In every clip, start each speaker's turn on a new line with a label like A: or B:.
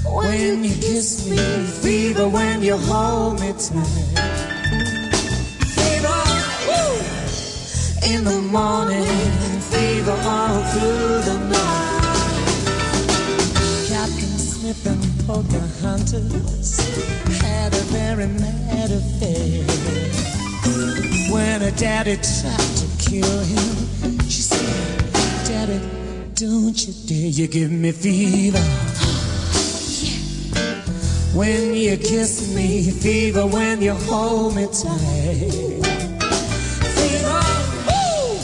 A: When you kiss me, fever when you hold me tight. Fever, woo! In the morning, fever all through the night. Captain Smith and Pocahontas had a very mad affair. When her daddy tried to kill him, she said, Daddy, don't you dare, you give me fever. When you kiss me, fever when you hold me tight. Fever, woo!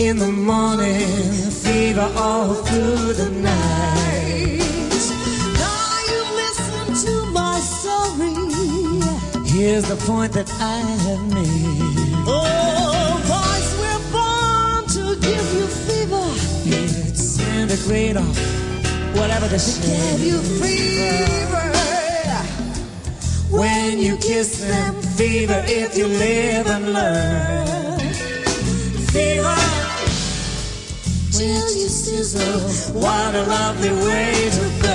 A: In the morning, fever all through the night. Now you listen to my story. Here's the point that I have made. Oh, boys, we're born to give you fever. It's centigrade or whatever the shade. Give you fever. When you kiss them, fever if you live and learn. Fever till you sizzle, what a lovely way to burn.